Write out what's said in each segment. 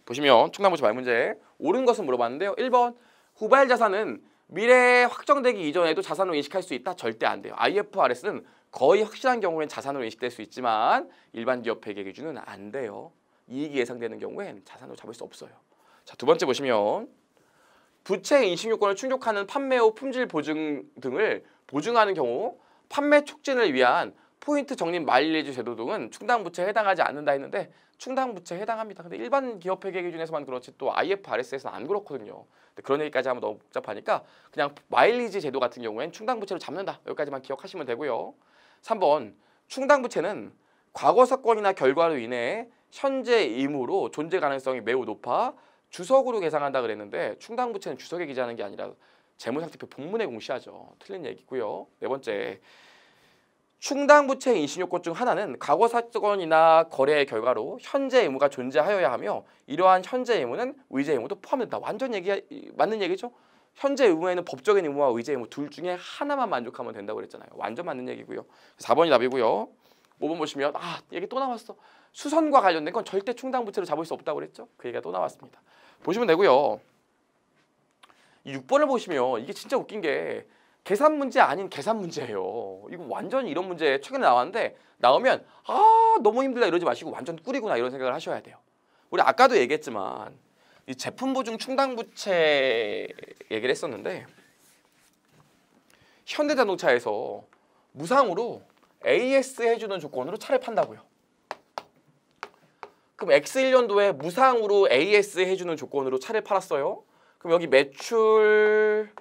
보시면 충당부채 말문제 옳은 것은 물어봤는데요. 1번 후발 자산은 미래에 확정되기 이전에도 자산으로 인식할 수 있다? 절대 안 돼요. IFRS는 거의 확실한 경우엔 자산으로 인식될 수 있지만 일반 기업 회계 기준은 안 돼요. 이익이 예상되는 경우엔 자산으로 잡을 수 없어요. 자, 두 번째 보시면 부채 인식 요건을 충족하는 판매 후 품질 보증 등을 보증하는 경우 판매 촉진을 위한 포인트 적립 마일리지 제도 등은 충당부채에 해당하지 않는다 했는데 충당부채에 해당합니다. 근데 일반 기업 회계 기준에서만 그렇지 또 IFRS에서는 안 그렇거든요. 근데 그런 얘기까지 하면 너무 복잡하니까 그냥 마일리지 제도 같은 경우엔 충당부채로 잡는다. 여기까지만 기억하시면 되고요. 3번 충당부채는 과거 사건이나 결과로 인해 현재 의무로 존재 가능성이 매우 높아 주석으로 계상한다 그랬는데 충당부채는 주석에 기재하는 게 아니라 재무상태표 본문에 공시하죠. 틀린 얘기고요. 네 번째 충당부채 인신요건 중 하나는 과거 사건이나 거래의 결과로 현재 의무가 존재하여야 하며 이러한 현재 의무는 의제 의무도 포함된다. 완전 맞는 얘기죠. 현재 의무에는 법적인 의무와 의제 의무 둘 중에 하나만 만족하면 된다고 그랬잖아요. 완전 맞는 얘기고요. 4번이 답이고요. 5번 보시면 얘기 또 나왔어. 수선과 관련된 건 절대 충당부채로 잡을 수 없다고 그랬죠. 그 얘기가 또 나왔습니다. 보시면 되고요. 6번을 보시면 이게 진짜 웃긴 게 계산 문제 아닌 계산 문제예요. 이거 완전 이런 문제 최근에 나왔는데 나오면 너무 힘들다 이러지 마시고 완전 꿀이구나 이런 생각을 하셔야 돼요. 우리 아까도 얘기했지만 이 제품 보증 충당부채 얘기를 했었는데 현대자동차에서 무상으로 AS 해주는 조건으로 차를 판다고요. 그럼 X1년도에 무상으로 AS 해주는 조건으로 차를 팔았어요. 그럼 여기 매출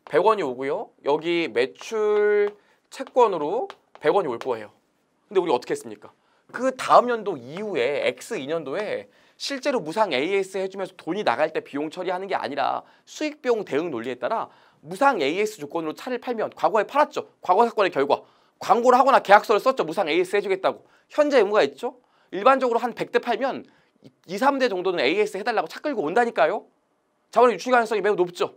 100원이 오고요. 여기 매출 채권으로 100원이 올 거예요. 근데 우리 어떻게 했습니까? 그 다음 연도 이후에 X2년도에 실제로 무상 AS 해주면서 돈이 나갈 때 비용 처리하는 게 아니라 수익 비용 대응 논리에 따라 무상 AS 조건으로 차를 팔면 과거에 팔았죠. 과거 사건의 결과. 광고를 하거나 계약서를 썼죠. 무상 AS 해주겠다고. 현재 의무가 있죠. 일반적으로 한 100대 팔면 2, 3대 정도는 AS 해달라고 차 끌고 온다니까요. 자본의 유출 가능성이 매우 높죠.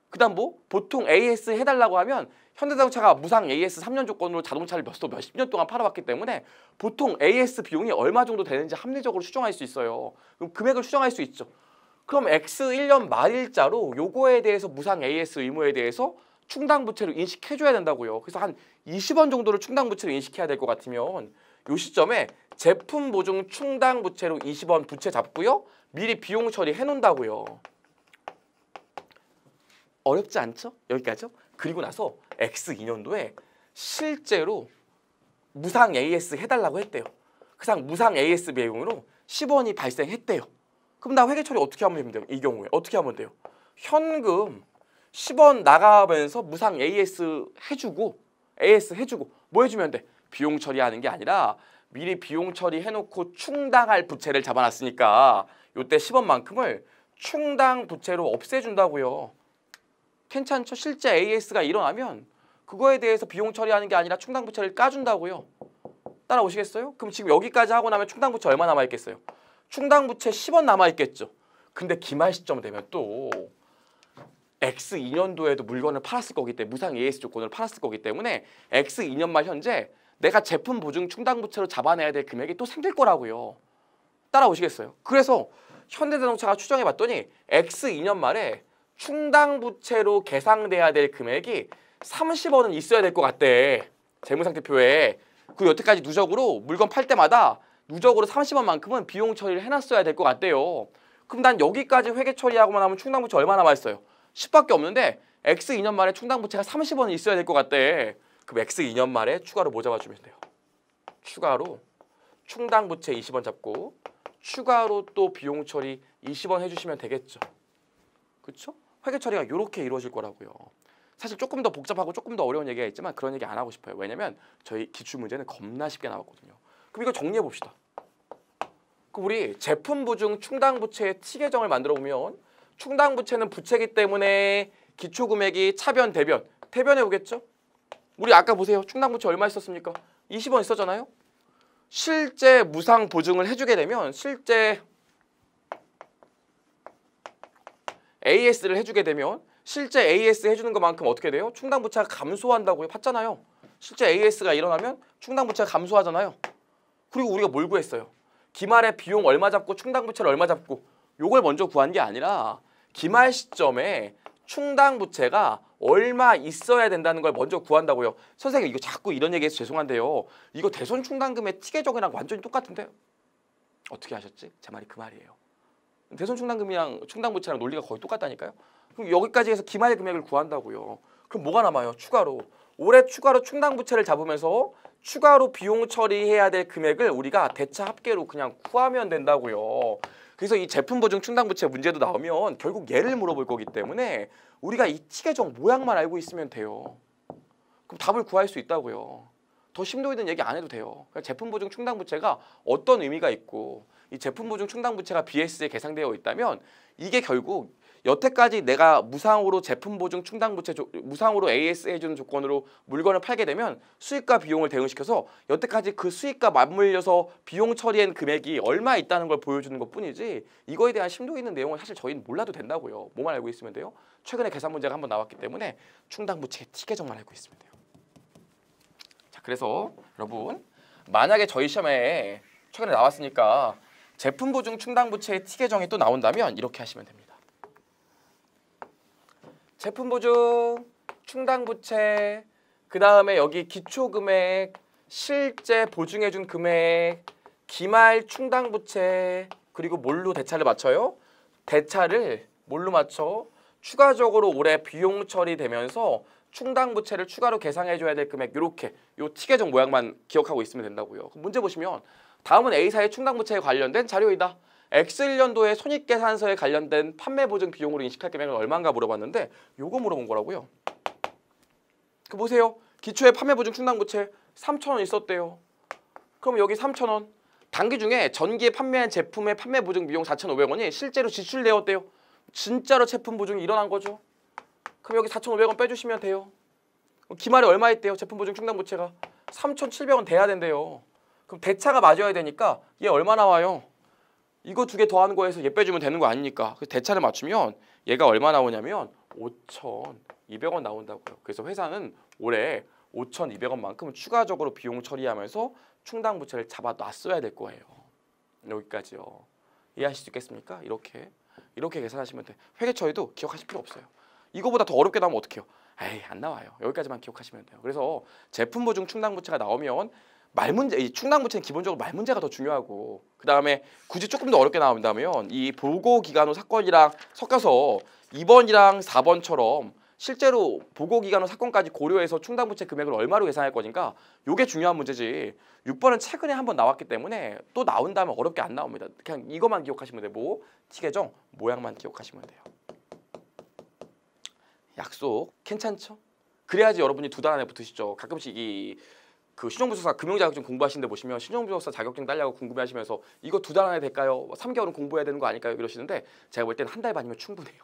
그 다음 보통 AS 해달라고 하면 현대자동차가 무상 AS 3년 조건으로 자동차를 몇십 년 동안 팔아왔기 때문에 보통 AS 비용이 얼마 정도 되는지 합리적으로 추정할 수 있어요. 그럼 금액을 추정할 수 있죠. 그럼 X1년 말일자로 요거에 대해서 무상 AS 의무에 대해서 충당부채로 인식해줘야 된다고요. 그래서 한 20원 정도를 충당부채로 인식해야 될 것 같으면 요 시점에 제품 보증 충당부채로 20원 부채 잡고요. 미리 비용 처리해 놓는다고요. 어렵지 않죠? 여기까지요? 그리고 나서 X2년도에 실제로 무상 AS 해달라고 했대요. 그상 무상 AS 비용으로 10원이 발생했대요. 그럼 나 회계 처리 어떻게 하면 돼요? 이 경우에 어떻게 하면 돼요? 현금 10원 나가면서 무상 AS 해주고 뭐 해주면 돼? 비용 처리하는 게 아니라 미리 비용 처리해놓고 충당할 부채를 잡아놨으니까 요때 10원만큼을 충당 부채로 없애준다고요. 괜찮죠? 실제 AS가 일어나면 그거에 대해서 비용 처리하는 게 아니라 충당부채를 까준다고요. 따라오시겠어요? 그럼 지금 여기까지 하고 나면 충당부채 얼마 남아있겠어요? 충당부채 10원 남아있겠죠. 근데 기말 시점 되면 또 X2년도에도 물건을 팔았을 거기 때문에 무상 AS 조건을 팔았을 거기 때문에 X2년 말 현재 내가 제품 보증 충당부채로 잡아내야 될 금액이 또 생길 거라고요. 따라오시겠어요? 그래서 현대자동차가 추정해봤더니 X2년 말에 충당부채로 계상돼야 될 금액이 30원은 있어야 될 것 같대. 재무상태표에. 그 여태까지 누적으로 물건 팔 때마다 누적으로 30원만큼은 비용 처리를 해놨어야 될 것 같대요. 그럼 난 여기까지 회계 처리하고만 하면 충당부채 얼마 남아있어요? 10밖에 없는데 X2년 말에 충당부채가 30원은 있어야 될 것 같대. 그럼 X2년 말에 추가로 뭐 잡아주면 돼요? 추가로 충당부채 20원 잡고 추가로 또 비용 처리 20원 해주시면 되겠죠. 그렇죠? 회계 처리가 이렇게 이루어질 거라고요. 사실 조금 더 복잡하고 조금 더 어려운 얘기가 있지만 그런 얘기 안 하고 싶어요. 왜냐면 저희 기출문제는 겁나 쉽게 나왔거든요. 그럼 이거 정리해 봅시다. 그럼 우리 제품 보증 충당부채의 T 계정을 만들어 보면 충당부채는 부채기 때문에 기초금액이 차변, 대변해 오겠죠? 우리 아까 보세요. 충당부채 얼마 있었습니까? 20원 있었잖아요. 실제 무상 보증을 해주게 되면 실제 AS를 해주게 되면 실제 AS 해주는 것만큼 어떻게 돼요? 충당부채가 감소한다고요. 봤잖아요. 실제 AS가 일어나면 충당부채가 감소하잖아요. 그리고 우리가 뭘 구했어요? 기말에 비용 얼마 잡고 충당부채를 얼마 잡고 요걸 먼저 구한 게 아니라 기말 시점에 충당부채가 얼마 있어야 된다는 걸 먼저 구한다고요. 선생님 이거 자꾸 이런 얘기해서 죄송한데요. 이거 대손 충당금의 티계정이랑 완전히 똑같은데요. 어떻게 하셨지? 제 말이 그 말이에요. 대손 충당금이랑 충당부채랑 논리가 거의 똑같다니까요. 그럼 여기까지 해서 기말 금액을 구한다고요. 그럼 뭐가 남아요? 추가로. 올해 추가로 충당부채를 잡으면서 추가로 비용 처리해야 될 금액을 우리가 대차 합계로 그냥 구하면 된다고요. 그래서 이 제품 보증 충당부채 문제도 나오면 결국 얘를 물어볼 거기 때문에 우리가 이 티계정 모양만 알고 있으면 돼요. 그럼 답을 구할 수 있다고요. 더 심도 있는 얘기 안 해도 돼요. 그러니까 제품 보증 충당부채가 어떤 의미가 있고 이 제품 보증 충당부채가 BS에 계상되어 있다면 이게 결국 여태까지 내가 무상으로 제품 보증 충당부채 무상으로 AS 해주는 조건으로 물건을 팔게 되면 수익과 비용을 대응시켜서 여태까지 그 수익과 맞물려서 비용 처리한 금액이 얼마 있다는 걸 보여주는 것뿐이지 이거에 대한 심도 있는 내용은 사실 저희는 몰라도 된다고요. 뭐만 알고 있으면 돼요? 최근에 계산 문제가 한번 나왔기 때문에 충당부채 티계정만 알고 있으면 돼요. 자, 그래서 여러분 만약에 저희 시험에 최근에 나왔으니까 제품 보증 충당부채의 티계정이 또 나온다면 이렇게 하시면 됩니다. 제품 보증, 충당부채, 그 다음에 여기 기초금액, 실제 보증해준 금액, 기말 충당부채, 그리고 뭘로 대차를 맞춰요? 대차를 뭘로 맞춰? 추가적으로 올해 비용 처리되면서 충당부채를 추가로 계상해줘야 될 금액 이렇게 요 티계정 모양만 기억하고 있으면 된다고요. 그럼 문제 보시면 다음은 A사의 충당부채에 관련된 자료이다. X1년도에 손익계산서에 관련된 판매보증 비용으로 인식할 금액은 얼마인가 물어봤는데 요거 물어본 거라고요. 그 보세요. 기초에 판매보증 충당부채 3,000원 있었대요. 그럼 여기 3,000원. 당기 중에 전기에 판매한 제품의 판매보증 비용 4,500원이 실제로 지출되었대요. 진짜로 제품 보증이 일어난 거죠. 그럼 여기 4,500원 빼주시면 돼요. 기말에 얼마 있대요? 제품 보증 충당부채가 3,700원 돼야 된대요. 그럼 대차가 맞아야 되니까 얘 얼마 나와요? 이거 두 개 더하는 거에서 얘 빼주면 되는 거 아닙니까? 그래서 대차를 맞추면 얘가 얼마 나오냐면 5,200원 나온다고요. 그래서 회사는 올해 5,200원만큼 추가적으로 비용 처리하면서 충당부채를 잡아놨어야 될 거예요. 여기까지요. 이해하실 수 있겠습니까? 이렇게 계산하시면 돼. 회계처리도 기억하실 필요 없어요. 이거보다 더 어렵게 나오면 어떡해요? 에이 안 나와요. 여기까지만 기억하시면 돼요. 그래서 제품 보증 충당부채가 나오면 말문제, 이 충당부채는 기본적으로 말문제가 더 중요하고 그 다음에 굳이 조금 더 어렵게 나온다면 이 보고기간후 사건이랑 섞여서 2번이랑 4번처럼 실제로 보고기간후 사건까지 고려해서 충당부채 금액을 얼마로 계산할 거니까 이게 중요한 문제지 6번은 최근에 한번 나왔기 때문에 또 나온다면 어렵게 안 나옵니다. 그냥 이것만 기억하시면 돼요. 뭐? 티계정 모양만 기억하시면 돼요. 약속 괜찮죠? 그래야지 여러분이 두 달 안에 붙으시죠. 가끔씩 그 신용부서사 금융자격증 공부하시는데 보시면 신용부서사 자격증 따려고 궁금해하시면서 이거 두 달 안에 될까요? 3개월은 공부해야 되는 거 아닐까요? 이러시는데 제가 볼 때는 한 달 반이면 충분해요.